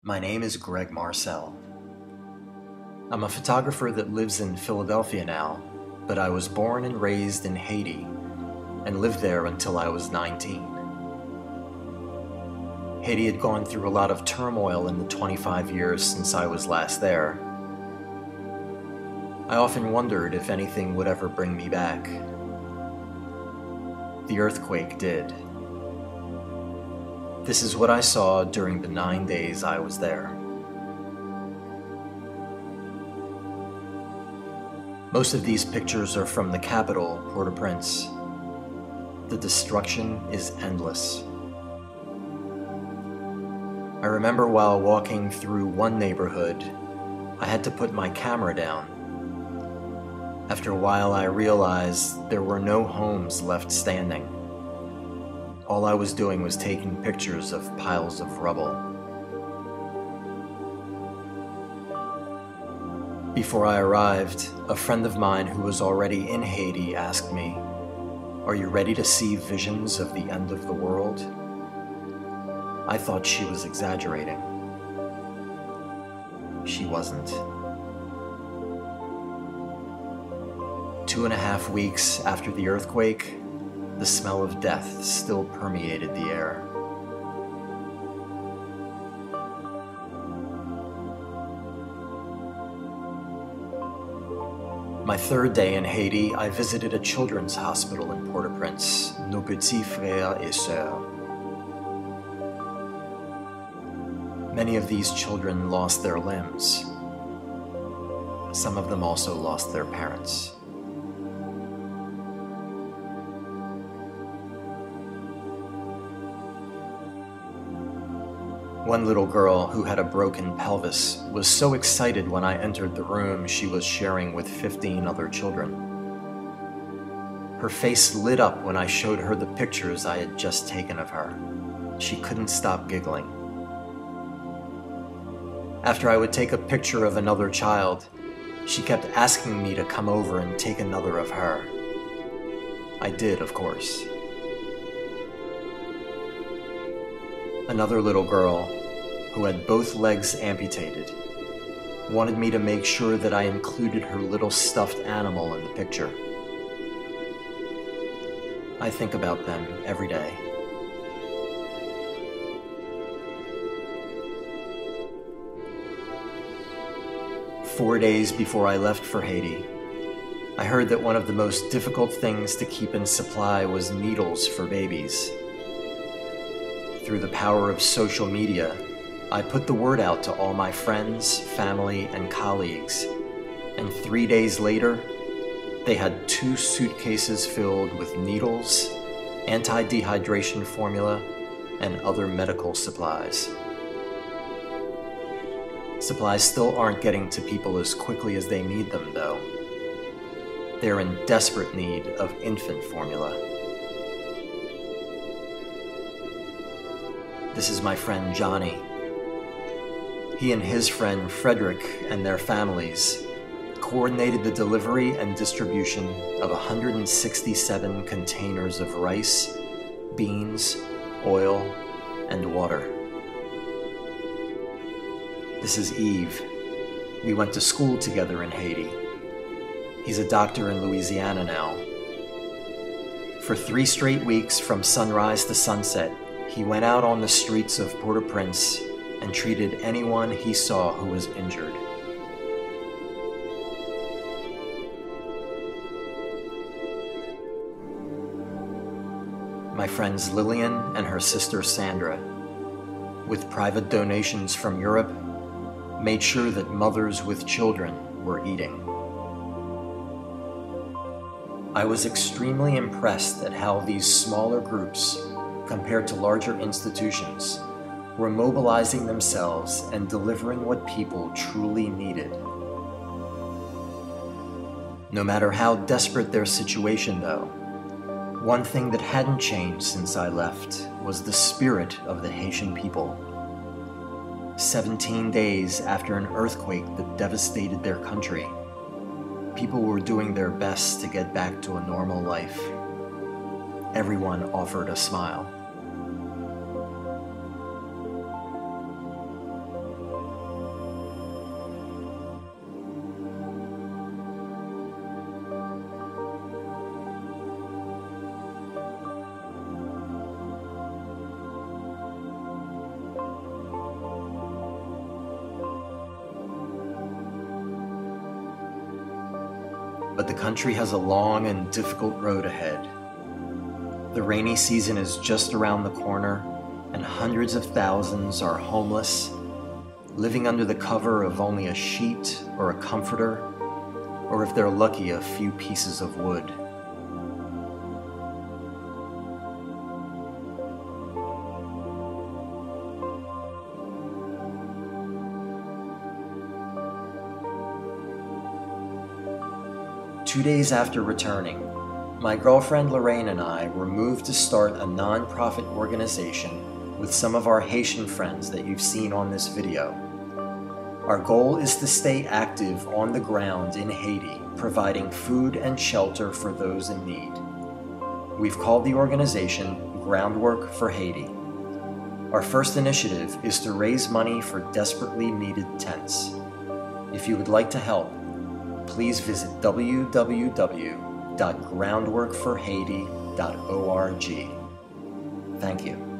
My name is Greg Marcel. I'm a photographer that lives in Philadelphia now, but I was born and raised in Haiti and lived there until I was 19. Haiti had gone through a lot of turmoil in the 25 years since I was last there. I often wondered if anything would ever bring me back. The earthquake did. This is what I saw during the 9 days I was there. Most of these pictures are from the capital, Port-au-Prince. The destruction is endless. I remember while walking through one neighborhood, I had to put my camera down. After a while, I realized there were no homes left standing. All I was doing was taking pictures of piles of rubble. Before I arrived, a friend of mine who was already in Haiti asked me, "Are you ready to see visions of the end of the world?" I thought she was exaggerating. She wasn't. 2.5 weeks after the earthquake, the smell of death still permeated the air. My third day in Haiti, I visited a children's hospital in Port-au-Prince, Nos Petits Frères et Sœurs. Many of these children lost their limbs. Some of them also lost their parents. One little girl who had a broken pelvis was so excited when I entered the room she was sharing with 15 other children. Her face lit up when I showed her the pictures I had just taken of her. She couldn't stop giggling. After I would take a picture of another child, she kept asking me to come over and take another of her. I did, of course. Another little girl, who had both legs amputated, wanted me to make sure that I included her little stuffed animal in the picture. I think about them every day. Four days before I left for Haiti, I heard that one of the most difficult things to keep in supply was needles for babies. Through the power of social media, I put the word out to all my friends, family, and colleagues, and 3 days later, they had 2 suitcases filled with needles, anti-dehydration formula, and other medical supplies. Supplies still aren't getting to people as quickly as they need them, though. They're in desperate need of infant formula. This is my friend Johnny. He and his friend Frederick and their families coordinated the delivery and distribution of 167 containers of rice, beans, oil, and water. This is Yves. We went to school together in Haiti. He's a doctor in Louisiana now. For 3 straight weeks from sunrise to sunset, he went out on the streets of Port-au-Prince and treated anyone he saw who was injured. My friends Lillian and her sister Sandra, with private donations from Europe, made sure that mothers with children were eating. I was extremely impressed at how these smaller groups, compared to larger institutions, were mobilizing themselves and delivering what people truly needed. No matter how desperate their situation, though, one thing that hadn't changed since I left was the spirit of the Haitian people. 17 days after an earthquake that devastated their country, people were doing their best to get back to a normal life. Everyone offered a smile. but the country has a long and difficult road ahead. The rainy season is just around the corner, and hundreds of thousands are homeless, living under the cover of only a sheet or a comforter, or if they're lucky, a few pieces of wood. Two days after returning, my girlfriend Lorraine and I were moved to start a non-profit organization with some of our Haitian friends that you've seen on this video. Our goal is to stay active on the ground in Haiti, providing food and shelter for those in need. We've called the organization Groundwork for Haiti. Our first initiative is to raise money for desperately needed tents. If you would like to help, please visit www.groundworkforhaiti.org. Thank you.